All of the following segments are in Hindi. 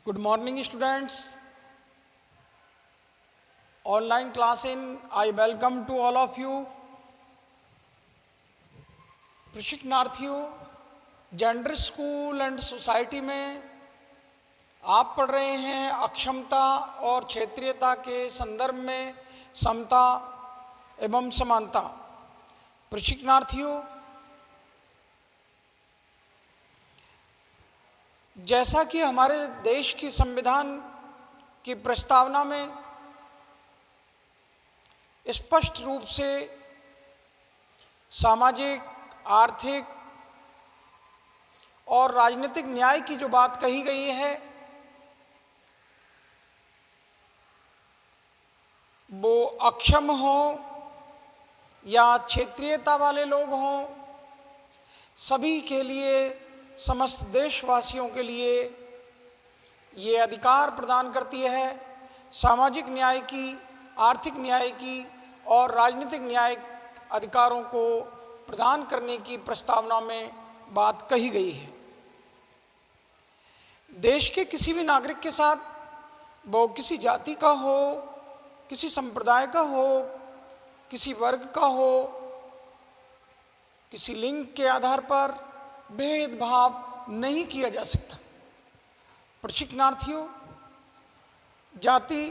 Good morning, students. Online class in, I welcome to all of you. प्रशिक्षणार्थियों, जेंडर स्कूल एंड सोसाइटी में आप पढ़ रहे हैं अक्षमता और क्षेत्रीयता के संदर्भ में समता एवं समानता। प्रशिक्षणार्थियों, जैसा कि हमारे देश की संविधान की प्रस्तावना में स्पष्ट रूप से सामाजिक, आर्थिक और राजनीतिक न्याय की जो बात कही गई है, वो अक्षम हो या क्षेत्रीयता वाले लोग हों, सभी के लिए, समस्त देशवासियों के लिए ये अधिकार प्रदान करती है। सामाजिक न्याय की, आर्थिक न्याय की और राजनीतिक न्याय अधिकारों को प्रदान करने की प्रस्तावना में बात कही गई है। देश के किसी भी नागरिक के साथ, वो किसी जाति का हो, किसी संप्रदाय का हो, किसी वर्ग का हो, किसी लिंग के आधार पर भेदभाव नहीं किया जा सकता। प्रशिक्षणार्थियों, जाति,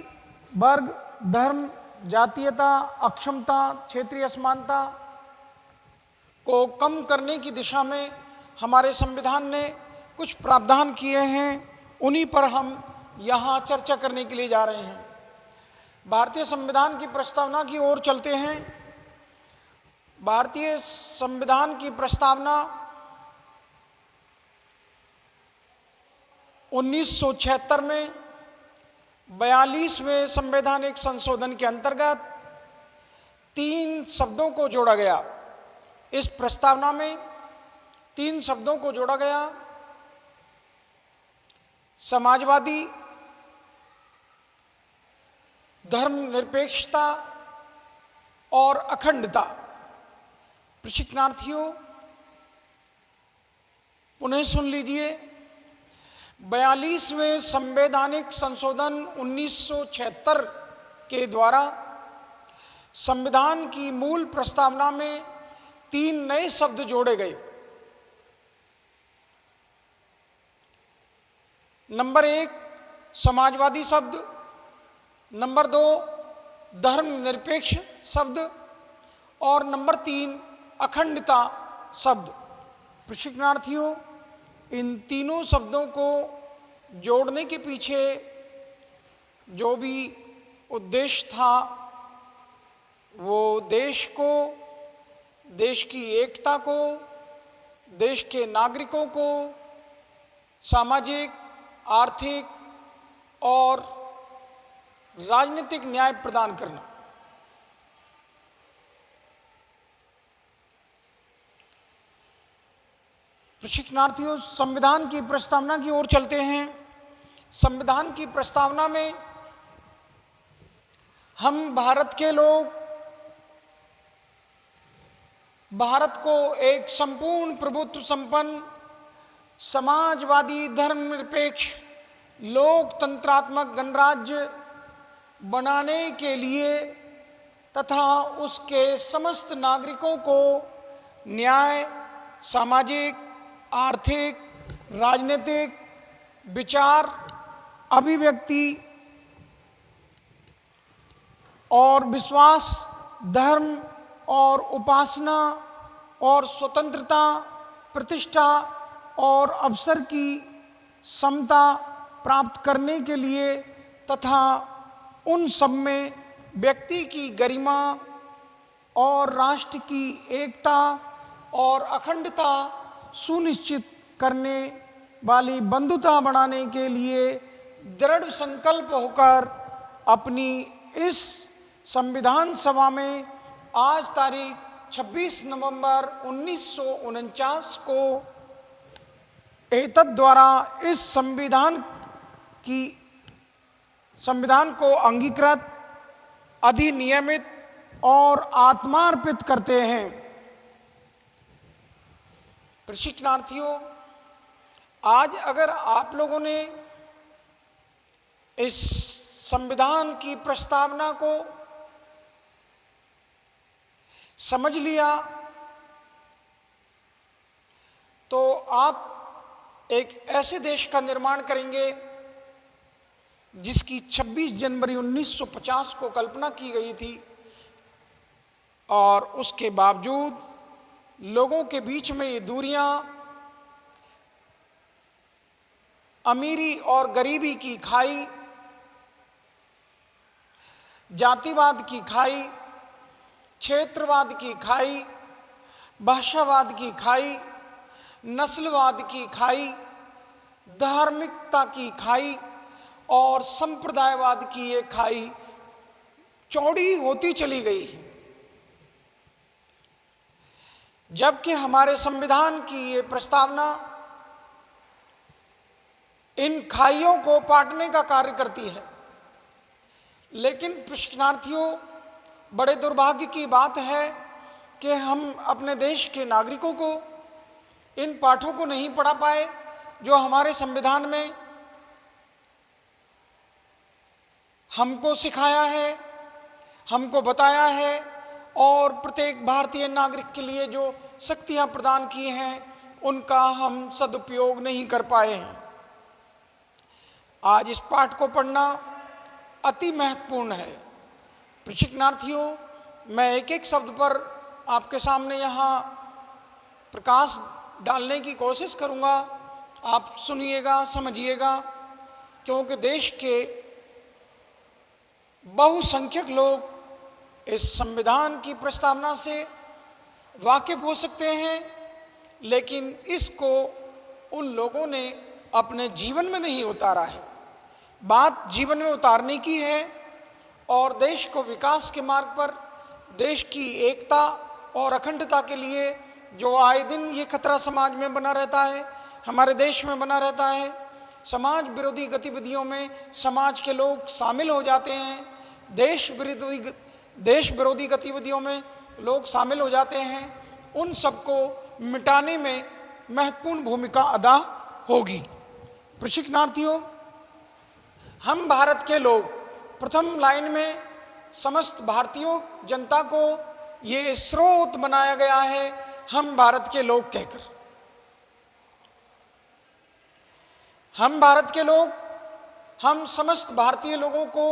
वर्ग, धर्म, जातीयता, अक्षमता, क्षेत्रीय असमानता को कम करने की दिशा में हमारे संविधान ने कुछ प्रावधान किए हैं, उन्हीं पर हम यहाँ चर्चा करने के लिए जा रहे हैं। भारतीय संविधान की प्रस्तावना की ओर चलते हैं। भारतीय संविधान की प्रस्तावना 1976 में 42वें संवैधानिक संशोधन के अंतर्गत 3 शब्दों को जोड़ा गया। इस प्रस्तावना में 3 शब्दों को जोड़ा गया: समाजवादी, धर्मनिरपेक्षता और अखंडता। प्रशिक्षणार्थियों, पुनः सुन लीजिए। 42वें संवैधानिक संशोधन 1976 के द्वारा संविधान की मूल प्रस्तावना में 3 नए शब्द जोड़े गए। नंबर 1 समाजवादी शब्द, नंबर 2 धर्मनिरपेक्ष शब्द और नंबर 3 अखंडता शब्द। प्रशिक्षणार्थियों, इन तीनों शब्दों को जोड़ने के पीछे जो भी उद्देश्य था, वो देश को, देश की एकता को, देश के नागरिकों को सामाजिक, आर्थिक और राजनीतिक न्याय प्रदान करना। प्रशिक्षणार्थियों, संविधान की प्रस्तावना की ओर चलते हैं। संविधान की प्रस्तावना में हम भारत के लोग भारत को एक संपूर्ण प्रभुत्व संपन्न, समाजवादी, धर्मनिरपेक्ष, लोकतंत्रात्मक गणराज्य बनाने के लिए तथा उसके समस्त नागरिकों को न्याय, सामाजिक, आर्थिक, राजनीतिक, विचार, अभिव्यक्ति और विश्वास, धर्म और उपासना और स्वतंत्रता, प्रतिष्ठा और अवसर की समता प्राप्त करने के लिए तथा उन सब में व्यक्ति की गरिमा और राष्ट्र की एकता और अखंडता सुनिश्चित करने वाली बंधुता बढ़ाने के लिए दृढ़ संकल्प होकर अपनी इस संविधान सभा में आज तारीख 26 नवंबर 1949 को एतद द्वारा इस संविधान को अंगीकृत, अधिनियमित और आत्मार्पित करते हैं। प्रशिक्षणार्थियों, आज अगर आप लोगों ने इस संविधान की प्रस्तावना को समझ लिया तो आप एक ऐसे देश का निर्माण करेंगे जिसकी 26 जनवरी 1950 को कल्पना की गई थी और उसके बावजूद लोगों के बीच में ये दूरियां, अमीरी और गरीबी की खाई, जातिवाद की खाई, क्षेत्रवाद की खाई, भाषावाद की खाई, नस्लवाद की खाई, धार्मिकता की खाई और संप्रदायवाद की ये खाई चौड़ी होती चली गई है। जबकि हमारे संविधान की ये प्रस्तावना इन खाइयों को पाटने का कार्य करती है। लेकिन प्रशिक्षणार्थियों, बड़े दुर्भाग्य की बात है कि हम अपने देश के नागरिकों को इन पाठों को नहीं पढ़ा पाए जो हमारे संविधान में हमको सिखाया है, हमको बताया है और प्रत्येक भारतीय नागरिक के लिए जो शक्तियां प्रदान की हैं उनका हम सदुपयोग नहीं कर पाए हैं। आज इस पाठ को पढ़ना अति महत्वपूर्ण है। प्रशिक्षणार्थियों, मैं एक एक शब्द पर आपके सामने यहाँ प्रकाश डालने की कोशिश करूँगा। आप सुनिएगा, समझिएगा, क्योंकि देश के बहुसंख्यक लोग इस संविधान की प्रस्तावना से वाकिफ हो सकते हैं, लेकिन इसको उन लोगों ने अपने जीवन में नहीं उतारा है। बात जीवन में उतारने की है और देश को विकास के मार्ग पर, देश की एकता और अखंडता के लिए जो आए दिन ये खतरा समाज में बना रहता है, हमारे देश में बना रहता है, समाज विरोधी गतिविधियों में समाज के लोग शामिल हो जाते हैं, देश विरोधी गतिविधियों में लोग शामिल हो जाते हैं, उन सबको मिटाने में महत्वपूर्ण भूमिका अदा होगी। प्रशिक्षणार्थियों, हम भारत के लोग प्रथम लाइन में समस्त भारतीयों जनता को ये स्रोत बनाया गया है, हम भारत के लोग कहकर। हम भारत के लोग, हम समस्त भारतीय लोगों को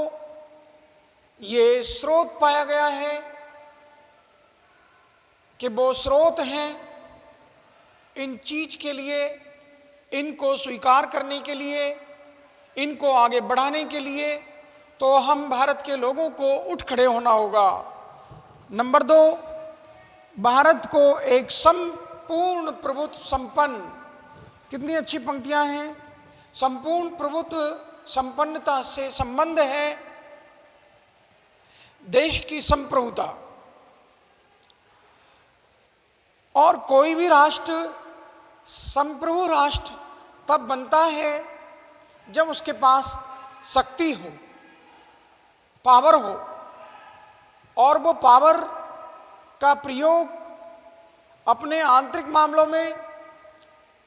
ये स्रोत पाया गया है कि वो स्रोत हैं इन चीज के लिए, इनको स्वीकार करने के लिए, इनको आगे बढ़ाने के लिए, तो हम भारत के लोगों को उठ खड़े होना होगा। नंबर 2, भारत को एक संपूर्ण प्रभुत्व संपन्न, कितनी अच्छी पंक्तियां हैं, संपूर्ण प्रभुत्व संपन्नता से संबंध है देश की संप्रभुता। और कोई भी राष्ट्र संप्रभु राष्ट्र तब बनता है जब उसके पास शक्ति हो, पावर हो, और वो पावर का प्रयोग अपने आंतरिक मामलों में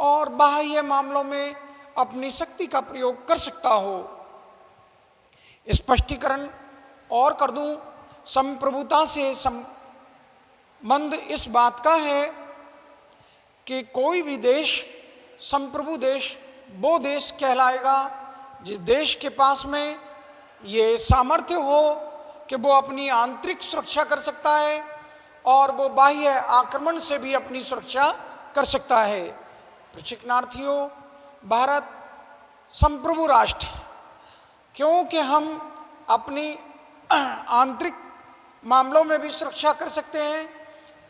और बाह्य मामलों में अपनी शक्ति का प्रयोग कर सकता हो। स्पष्टीकरण और कर दूं, संप्रभुता से संबंध इस बात का है कि कोई भी देश संप्रभु देश वो देश कहलाएगा जिस देश के पास में ये सामर्थ्य हो कि वो अपनी आंतरिक सुरक्षा कर सकता है और वो बाह्य आक्रमण से भी अपनी सुरक्षा कर सकता है। प्रशिक्षणार्थियों, भारत संप्रभु राष्ट्र है क्योंकि हम अपनी आंतरिक मामलों में भी सुरक्षा कर सकते हैं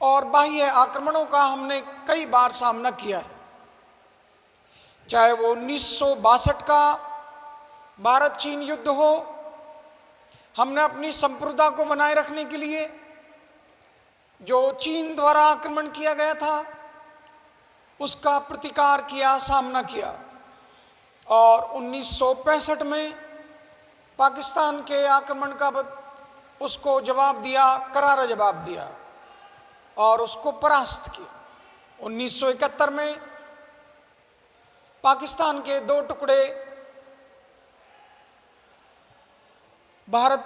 और बाह्य आक्रमणों का हमने कई बार सामना किया है। चाहे वो 1962 का भारत चीन युद्ध हो, हमने अपनी संप्रभुता को बनाए रखने के लिए जो चीन द्वारा आक्रमण किया गया था उसका प्रतिकार किया, सामना किया, और 1965 में पाकिस्तान के आक्रमण का उसको जवाब दिया, करारा जवाब दिया और उसको परास्त किया। 1971 में पाकिस्तान के 2 टुकड़े भारत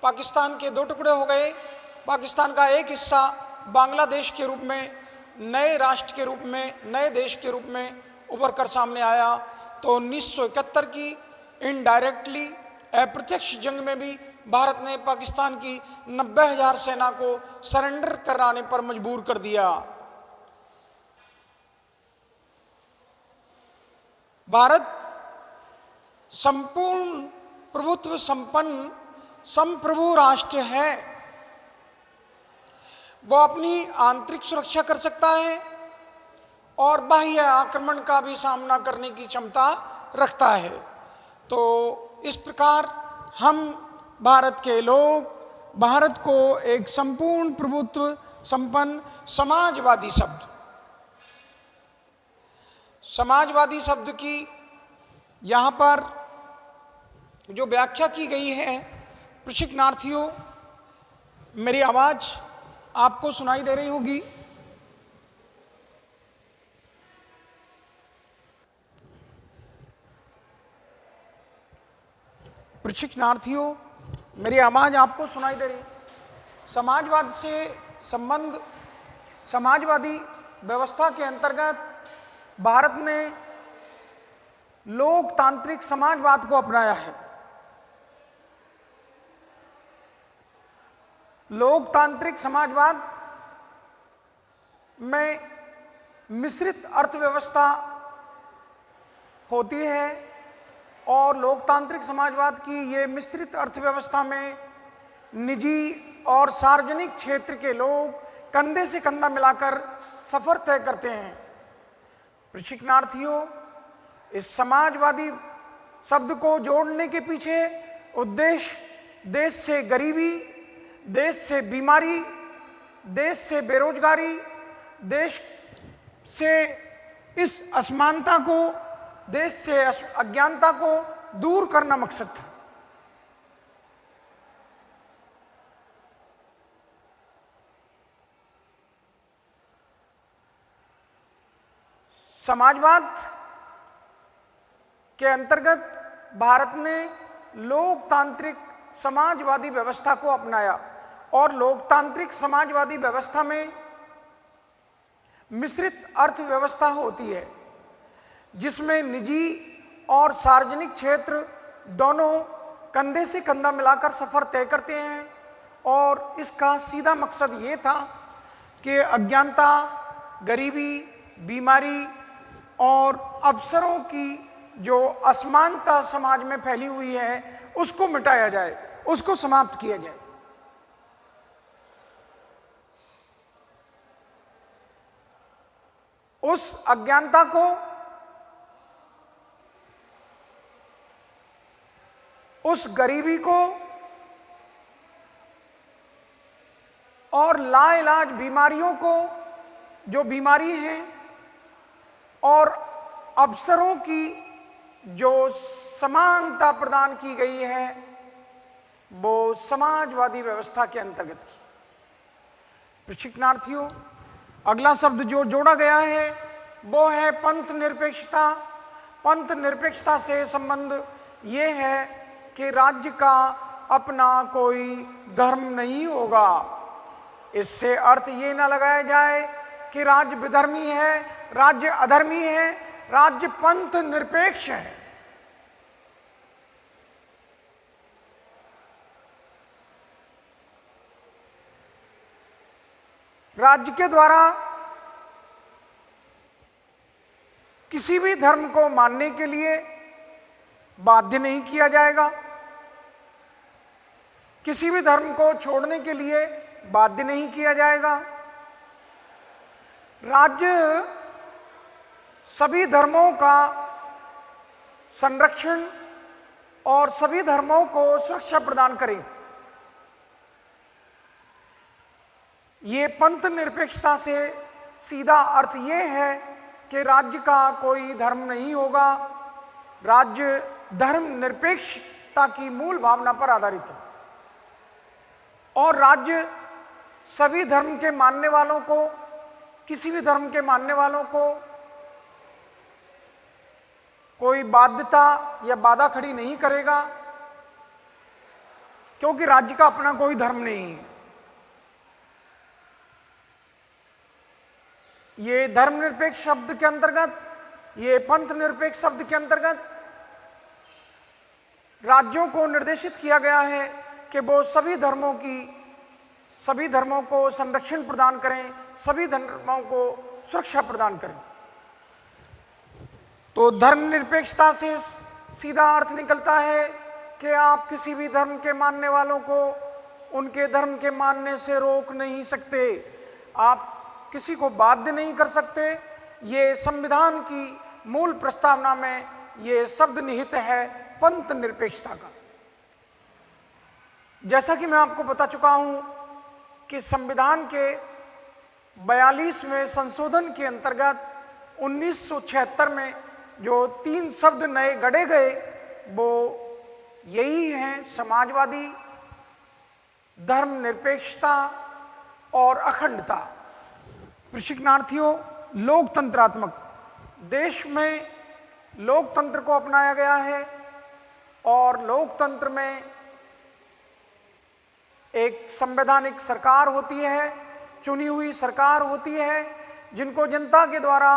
पाकिस्तान के दो टुकड़े हो गए। पाकिस्तान का एक हिस्सा बांग्लादेश के रूप में, नए राष्ट्र के रूप में, नए देश के रूप में उभर कर सामने आया। तो 1971 की इनडायरेक्टली, अप्रत्यक्ष जंग में भी भारत ने पाकिस्तान की 90,000 सेना को सरेंडर कराने पर मजबूर कर दिया। भारत संपूर्ण प्रभुत्व संपन्न संप्रभु राष्ट्र है। वो अपनी आंतरिक सुरक्षा कर सकता है और बाह्य आक्रमण का भी सामना करने की क्षमता रखता है। तो इस प्रकार हम भारत के लोग भारत को एक संपूर्ण प्रभुत्व संपन्न समाजवादी शब्द की यहाँ पर जो व्याख्या की गई है, प्रशिक्षणार्थियों, मेरी आवाज़ आपको सुनाई दे रही होगी। प्रशिक्षणार्थियों, मेरी आवाज़ आपको सुनाई दे रही। समाजवाद से संबंध, समाजवादी व्यवस्था के अंतर्गत भारत ने लोकतांत्रिक समाजवाद को अपनाया है। लोकतांत्रिक समाजवाद में मिश्रित अर्थव्यवस्था होती है और लोकतांत्रिक समाजवाद की ये मिश्रित अर्थव्यवस्था में निजी और सार्वजनिक क्षेत्र के लोग कंधे से कंधा मिलाकर सफर तय करते हैं। प्रशिक्षणार्थियों, इस समाजवादी शब्द को जोड़ने के पीछे उद्देश्य देश से गरीबी, देश से बीमारी, देश से बेरोजगारी, देश से इस असमानता को, देश से अज्ञानता को दूर करना मकसद था। समाजवाद के अंतर्गत भारत ने लोकतांत्रिक समाजवादी व्यवस्था को अपनाया और लोकतांत्रिक समाजवादी व्यवस्था में मिश्रित अर्थव्यवस्था होती है, जिसमें निजी और सार्वजनिक क्षेत्र दोनों कंधे से कंधा मिलाकर सफर तय करते हैं। और इसका सीधा मकसद ये था कि अज्ञानता, गरीबी, बीमारी और अवसरों की जो असमानता समाज में फैली हुई है उसको मिटाया जाए, उसको समाप्त किया जाए। उस अज्ञानता को, उस गरीबी को और लाइलाज बीमारियों को, जो बीमारी हैं, और अवसरों की जो समानता प्रदान की गई है, वो समाजवादी व्यवस्था के अंतर्गत की। प्रशिक्षणार्थियों, अगला शब्द जो जोड़ा गया है वो है पंथ निरपेक्षता। पंथ निरपेक्षता से संबंध ये है कि राज्य का अपना कोई धर्म नहीं होगा। इससे अर्थ ये ना लगाया जाए कि राज्य विधर्मी है, राज्य अधर्मी है, राज्य पंथ निरपेक्ष है। राज्य के द्वारा किसी भी धर्म को मानने के लिए बाध्य नहीं किया जाएगा, किसी भी धर्म को छोड़ने के लिए बाध्य नहीं किया जाएगा। राज्य सभी धर्मों का संरक्षण और सभी धर्मों को सुरक्षा प्रदान करें। ये पंथ निरपेक्षता से सीधा अर्थ ये है कि राज्य का कोई धर्म नहीं होगा। राज्य धर्म निरपेक्षता की मूल भावना पर आधारित है और राज्य सभी धर्म के मानने वालों को, किसी भी धर्म के मानने वालों को कोई बाध्यता या बाधा खड़ी नहीं करेगा। क्योंकि राज्य का अपना कोई धर्म नहीं है। ये धर्मनिरपेक्ष शब्द के अंतर्गत, ये पंथ निरपेक्ष शब्द के अंतर्गत राज्यों को निर्देशित किया गया है कि वो सभी धर्मों को संरक्षण प्रदान करें, सभी धर्मों को सुरक्षा प्रदान करें। तो धर्मनिरपेक्षता से सीधा अर्थ निकलता है कि आप किसी भी धर्म के मानने वालों को उनके धर्म के मानने से रोक नहीं सकते, आप किसी को बाध्य नहीं कर सकते। ये संविधान की मूल प्रस्तावना में ये शब्द निहित है पंथ निरपेक्षता का। जैसा कि मैं आपको बता चुका हूं कि संविधान के 42वें संशोधन के अंतर्गत 1976 में जो 3 शब्द नए गढ़े गए वो यही हैं समाजवादी, धर्मनिरपेक्षता और अखंडता। प्रशिक्षणार्थियों, लोकतंत्रात्मक देश में लोकतंत्र को अपनाया गया है और लोकतंत्र में एक संवैधानिक सरकार होती है, चुनी हुई सरकार होती है, जिनको जनता के द्वारा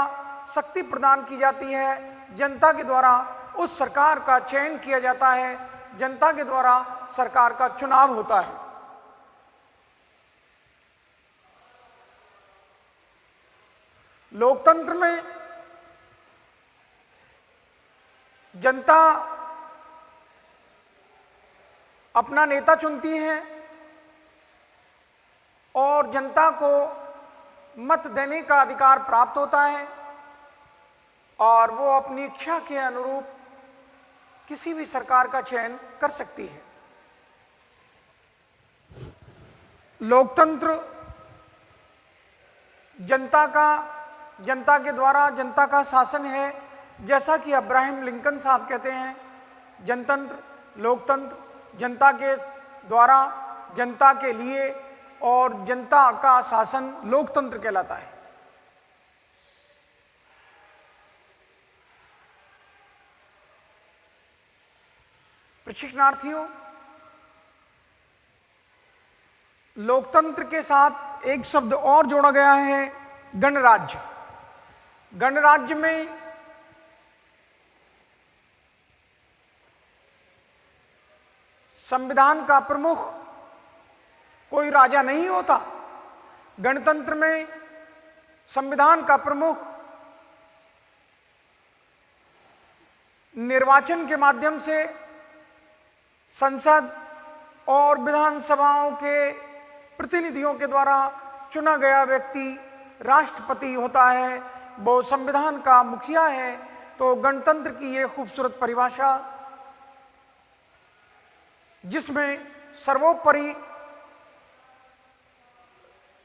शक्ति प्रदान की जाती है, जनता के द्वारा उस सरकार का चयन किया जाता है, जनता के द्वारा सरकार का चुनाव होता है। लोकतंत्र में जनता अपना नेता चुनती है और जनता को मत देने का अधिकार प्राप्त होता है और वो अपनी इच्छा के अनुरूप किसी भी सरकार का चयन कर सकती है। लोकतंत्र जनता के द्वारा जनता का शासन है। जैसा कि अब्राहम लिंकन साहब कहते हैं, जनतंत्र, लोकतंत्र जनता के द्वारा जनता के लिए और जनता का शासन लोकतंत्र कहलाता है। प्रशिक्षणार्थियों, लोकतंत्र के साथ एक शब्द और जोड़ा गया है, गणराज्य। गणराज्य में संविधान का प्रमुख कोई राजा नहीं होता। गणतंत्र में संविधान का प्रमुख निर्वाचन के माध्यम से संसद और विधानसभाओं के प्रतिनिधियों के द्वारा चुना गया व्यक्ति राष्ट्रपति होता है, वो संविधान का मुखिया है। तो गणतंत्र की ये खूबसूरत परिभाषा, जिसमें सर्वोपरि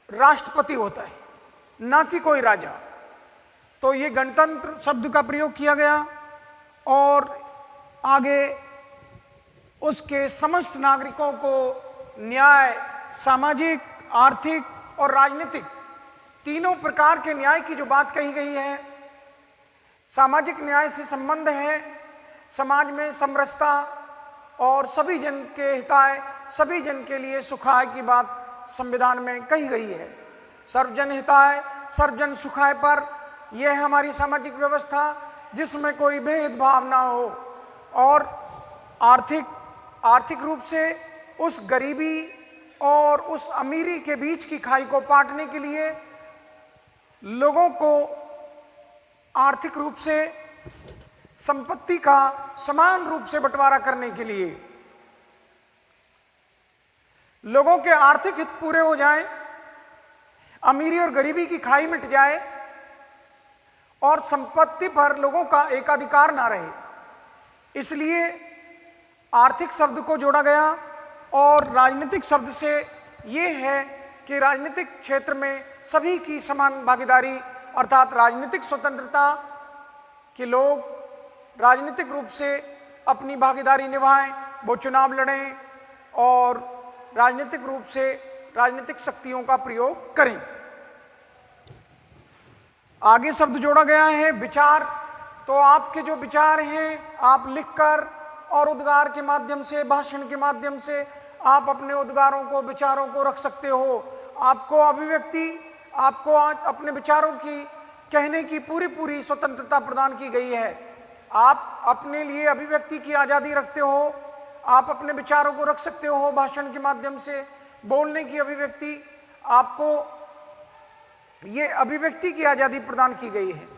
राष्ट्रपति होता है, ना कि कोई राजा। तो ये गणतंत्र शब्द का प्रयोग किया गया और आगे उसके समस्त नागरिकों को न्याय, सामाजिक, आर्थिक और राजनीतिक तीनों प्रकार के न्याय की जो बात कही गई है, सामाजिक न्याय से संबंध है, समाज में समरसता और सभी जन के हिताय, सभी जन के लिए सुखाय की बात संविधान में कही गई है। सर्वजन हिताय, सर्वजन सुखाय पर यह है हमारी सामाजिक व्यवस्था, जिसमें कोई भेदभाव ना हो और आर्थिक रूप से उस गरीबी और उस अमीरी के बीच की खाई को पाटने के लिए, लोगों को आर्थिक रूप से संपत्ति का समान रूप से बंटवारा करने के लिए, लोगों के आर्थिक हित पूरे हो जाएं, अमीरी और गरीबी की खाई मिट जाए और संपत्ति पर लोगों का एकाधिकार ना रहे। इसलिए आर्थिक शब्द को जोड़ा गया और राजनीतिक शब्द से ये है कि राजनीतिक क्षेत्र में सभी की समान भागीदारी, अर्थात राजनीतिक स्वतंत्रता, कि लोग राजनीतिक रूप से अपनी भागीदारी निभाएं, वो चुनाव लड़ें और राजनीतिक रूप से राजनीतिक शक्तियों का प्रयोग करें। आगे शब्द जोड़ा गया है विचार। तो आपके जो विचार हैं, आप लिखकर और उद्गार के माध्यम से, भाषण के माध्यम से आप अपने उद्गारों को, विचारों को रख सकते हो। आपको अभिव्यक्ति, आपको आज अपने विचारों की कहने की पूरी पूरी स्वतंत्रता प्रदान की गई है। आप अपने लिए अभिव्यक्ति की आज़ादी रखते हो, आप अपने विचारों को रख सकते हो भाषण के माध्यम से, बोलने की अभिव्यक्ति, आपको ये अभिव्यक्ति की आज़ादी प्रदान की गई है।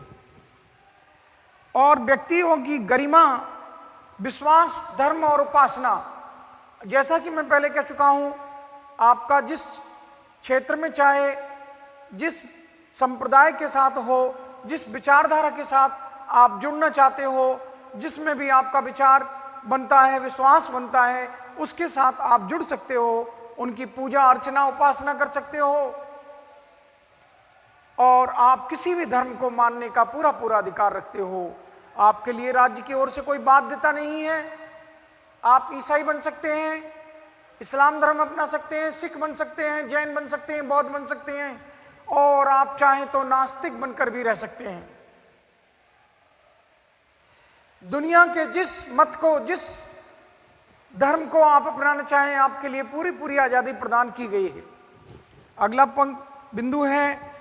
और व्यक्तियों की गरिमा, विश्वास, धर्म और उपासना, जैसा कि मैं पहले कह चुका हूँ, आपका जिस क्षेत्र में चाहे, जिस संप्रदाय के साथ हो, जिस विचारधारा के साथ आप जुड़ना चाहते हो, जिसमें भी आपका विचार बनता है, विश्वास बनता है, उसके साथ आप जुड़ सकते हो, उनकी पूजा अर्चना उपासना कर सकते हो, और आप किसी भी धर्म को मानने का पूरा पूरा अधिकार रखते हो। आपके लिए राज्य की ओर से कोई बाध्यता नहीं है। आप ईसाई बन सकते हैं, इस्लाम धर्म अपना सकते हैं, सिख बन सकते हैं, जैन बन सकते हैं, बौद्ध बन सकते हैं, और आप चाहें तो नास्तिक बनकर भी रह सकते हैं। दुनिया के जिस मत को, जिस धर्म को आप अपनाना चाहें, आपके लिए पूरी पूरी आज़ादी प्रदान की गई है। अगला बिंदु है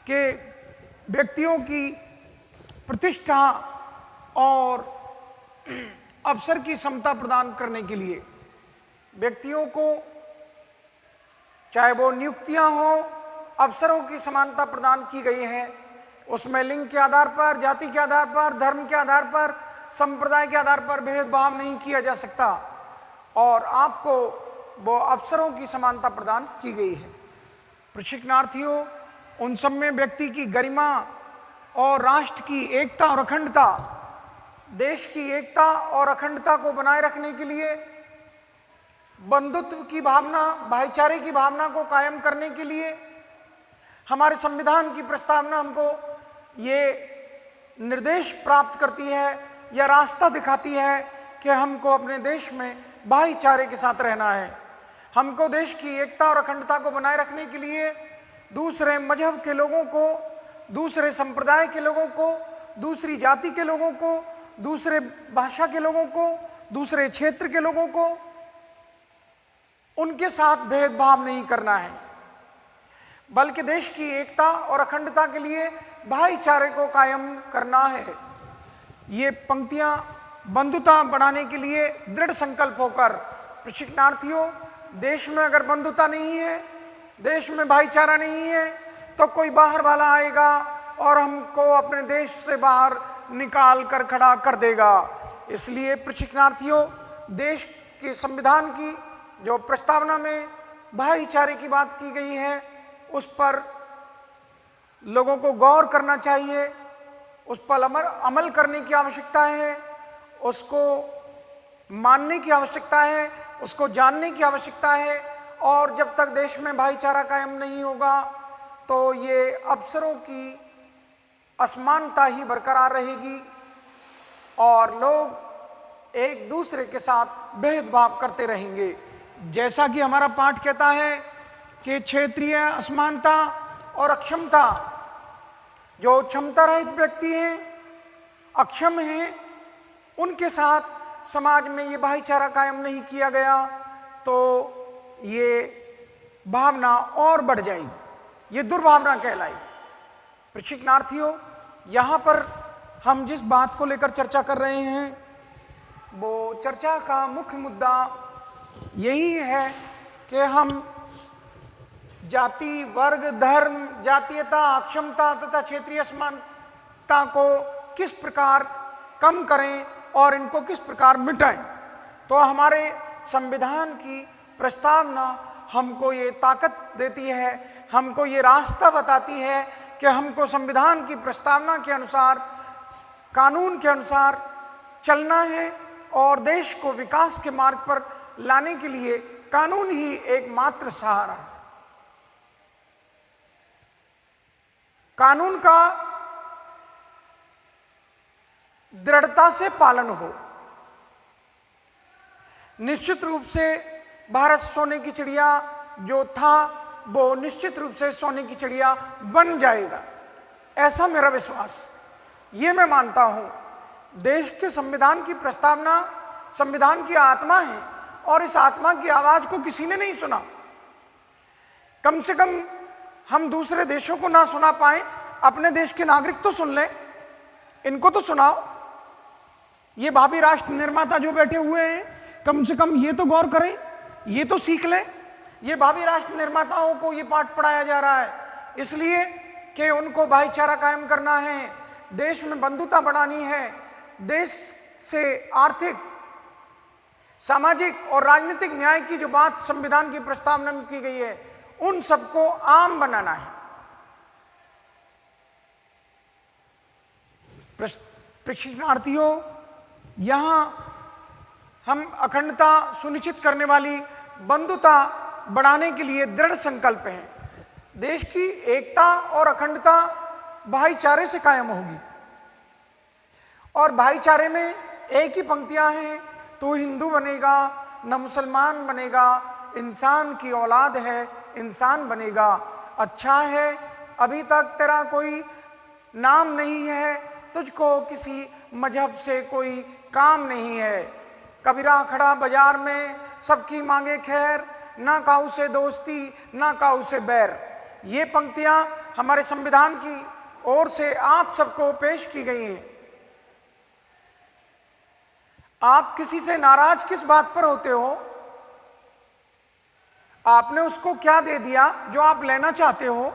कि व्यक्तियों की प्रतिष्ठा और अवसर की समता प्रदान करने के लिए व्यक्तियों को, चाहे वो नियुक्तियां हो, अवसरों की समानता प्रदान की गई है। उसमें लिंग के आधार पर, जाति के आधार पर, धर्म के आधार पर, संप्रदाय के आधार पर भेदभाव नहीं किया जा सकता, और आपको वो अवसरों की समानता प्रदान की गई है। प्रशिक्षणार्थियों, उन सब में व्यक्ति की गरिमा और राष्ट्र की एकता और अखंडता, देश की एकता और अखंडता को बनाए रखने के लिए, बंधुत्व की भावना, भाईचारे की भावना को कायम करने के लिए हमारे संविधान की प्रस्तावना हमको ये निर्देश प्राप्त करती है या रास्ता दिखाती है कि हमको अपने देश में भाईचारे के साथ रहना है। हमको देश की एकता और अखंडता को बनाए रखने के लिए दूसरे मजहब के लोगों को, दूसरे संप्रदाय के लोगों को, दूसरी जाति के लोगों को, दूसरे भाषा के लोगों को, दूसरे क्षेत्र के लोगों को, उनके साथ भेदभाव नहीं करना है, बल्कि देश की एकता और अखंडता के लिए भाईचारे को कायम करना है। ये पंक्तियां बंधुता बढ़ाने के लिए दृढ़ संकल्प होकर, प्रशिक्षणार्थियों, देश में अगर बंधुता नहीं है, देश में भाईचारा नहीं है, तो कोई बाहर वाला आएगा और हमको अपने देश से बाहर निकाल कर खड़ा कर देगा। इसलिए प्रशिक्षणार्थियों, देश के संविधान की जो प्रस्तावना में भाईचारे की बात की गई है, उस पर लोगों को गौर करना चाहिए, उस पर अमल करने की आवश्यकता है, उसको मानने की आवश्यकता है, उसको जानने की आवश्यकता है। और जब तक देश में भाईचारा कायम नहीं होगा तो ये अवसरों की असमानता ही बरकरार रहेगी और लोग एक दूसरे के साथ भेदभाव करते रहेंगे। जैसा कि हमारा पाठ कहता है कि क्षेत्रीय असमानता और अक्षमता, जो क्षमता रहित व्यक्ति हैं, अक्षम हैं, उनके साथ समाज में ये भाईचारा कायम नहीं किया गया तो ये भावना और बढ़ जाएगी, ये दुर्भावना कहलाएगी। प्रशिक्षणार्थियों, यहाँ पर हम जिस बात को लेकर चर्चा कर रहे हैं, वो चर्चा का मुख्य मुद्दा यही है कि हम जाति, वर्ग, धर्म, जातीयता, अक्षमता तथा क्षेत्रीय असमानता को किस प्रकार कम करें और इनको किस प्रकार मिटाएं। तो हमारे संविधान की प्रस्तावना हमको ये ताकत देती है, हमको ये रास्ता बताती है कि हमको संविधान की प्रस्तावना के अनुसार, कानून के अनुसार चलना है और देश को विकास के मार्ग पर लाने के लिए कानून ही एकमात्र सहारा है। कानून का दृढ़ता से पालन हो। निश्चित रूप से भारत सोने की चिड़िया जो था वो निश्चित रूप से सोने की चिड़िया बन जाएगा, ऐसा मेरा विश्वास। ये मैं मानता हूँ। देश के संविधान की प्रस्तावना संविधान की आत्मा है और इस आत्मा की आवाज को किसी ने नहीं सुना। कम से कम हम दूसरे देशों को ना सुना पाए, अपने देश के नागरिक तो सुन लें, इनको तो सुनाओ। ये भावी राष्ट्र निर्माता जो बैठे हुए हैं, कम से कम ये तो गौर करें, ये तो सीख लें। ये भावी राष्ट्र निर्माताओं को ये पाठ पढ़ाया जा रहा है इसलिए कि उनको भाईचारा कायम करना है, देश में बंधुता बढ़ानी है, देश से आर्थिक, सामाजिक और राजनीतिक न्याय की जो बात संविधान की प्रस्तावना में की गई है, उन सबको आम बनाना है। प्रशिक्षणार्थियों, यहां हम अखंडता सुनिश्चित करने वाली बंधुता बढ़ाने के लिए दृढ़ संकल्प हैं। देश की एकता और अखंडता भाईचारे से कायम होगी और भाईचारे में एक ही पंक्तियां हैं, तो हिंदू बनेगा न मुसलमान बनेगा, इंसान की औलाद है इंसान बनेगा। अच्छा है अभी तक तेरा कोई नाम नहीं है, तुझको किसी मजहब से कोई काम नहीं है। कबीरा खड़ा बाजार में सबकी मांगे खैर, ना काऊ से दोस्ती ना काऊ से बैर। ये पंक्तियां हमारे संविधान की ओर से आप सबको पेश की गई हैं। आप किसी से नाराज किस बात पर होते हो? आपने उसको क्या दे दिया जो आप लेना चाहते हो?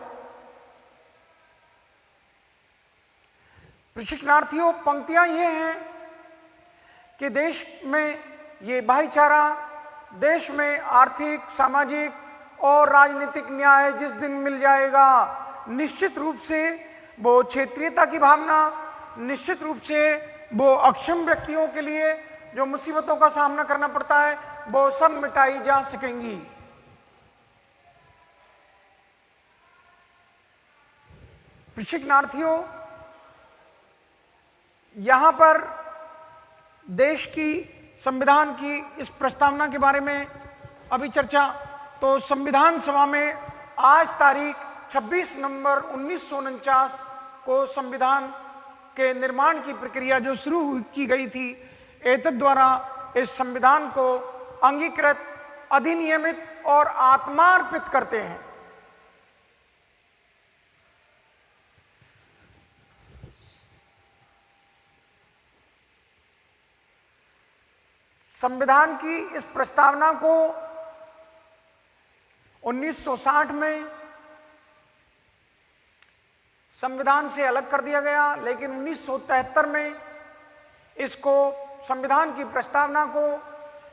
प्रशिक्षणार्थियों, पंक्तियां ये हैं कि देश में ये भाईचारा, देश में आर्थिक, सामाजिक और राजनीतिक न्याय जिस दिन मिल जाएगा, निश्चित रूप से वो क्षेत्रीयता की भावना, निश्चित रूप से वो अक्षम व्यक्तियों के लिए जो मुसीबतों का सामना करना पड़ता है, वो सब मिटाई जा सकेंगी। प्रशिक्षणार्थियों, यहां पर देश की संविधान की इस प्रस्तावना के बारे में अभी चर्चा, तो संविधान सभा में आज तारीख 26 नवंबर 1949 को संविधान के निर्माण की प्रक्रिया जो शुरू की गई थी, एतद द्वारा इस संविधान को अंगीकृत, अधिनियमित और आत्मार्पित करते हैं। संविधान की इस प्रस्तावना को 1960 में संविधान से अलग कर दिया गया, लेकिन 1973 में इसको, संविधान की प्रस्तावना को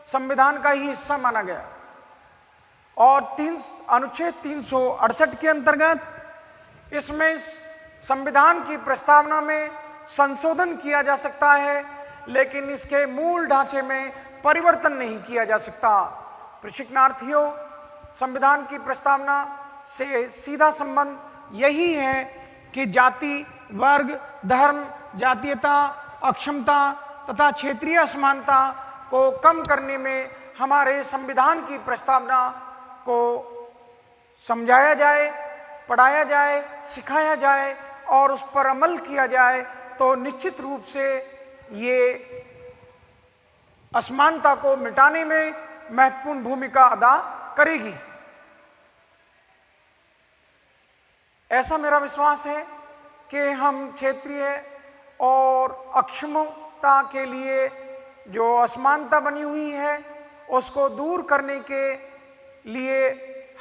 संविधान का ही हिस्सा माना गया और अनुच्छेद 368 के अंतर्गत इसमें संविधान की प्रस्तावना में संशोधन किया जा सकता है, लेकिन इसके मूल ढांचे में परिवर्तन नहीं किया जा सकता। प्रशिक्षणार्थियों, संविधान की प्रस्तावना से सीधा संबंध यही है कि जाति, वर्ग, धर्म, जातीयता, अक्षमता तथा क्षेत्रीय असमानता को कम करने में हमारे संविधान की प्रस्तावना को समझाया जाए, पढ़ाया जाए, सिखाया जाए और उस पर अमल किया जाए, तो निश्चित रूप से ये असमानता को मिटाने में महत्वपूर्ण भूमिका अदा करेगी। ऐसा मेरा विश्वास है कि हम क्षेत्रीय और अक्षमता के लिए जो असमानता बनी हुई है उसको दूर करने के लिए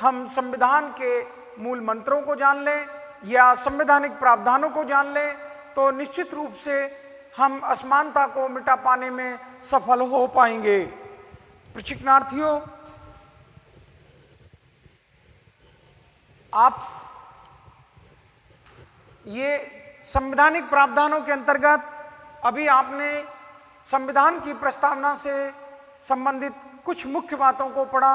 हम संविधान के मूल मंत्रों को जान लें या संवैधानिक प्रावधानों को जान लें, तो निश्चित रूप से हम असमानता को मिटा पाने में सफल हो पाएंगे। प्रशिक्षणार्थियों, आप ये संवैधानिक प्रावधानों के अंतर्गत अभी आपने संविधान की प्रस्तावना से संबंधित कुछ मुख्य बातों को पढ़ा।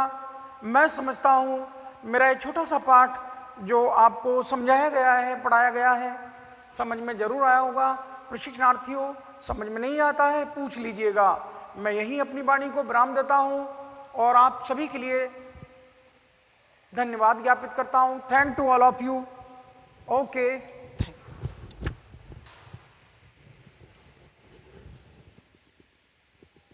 मैं समझता हूँ मेरा ये छोटा सा पाठ जो आपको समझाया गया है, पढ़ाया गया है, समझ में जरूर आया होगा। प्रशिक्षणार्थियों, समझ में नहीं आता है पूछ लीजिएगा। मैं यही अपनी वाणी को विराम देता हूँ और आप सभी के लिए धन्यवाद ज्ञापित करता हूँ। Thank to all of you. Okay.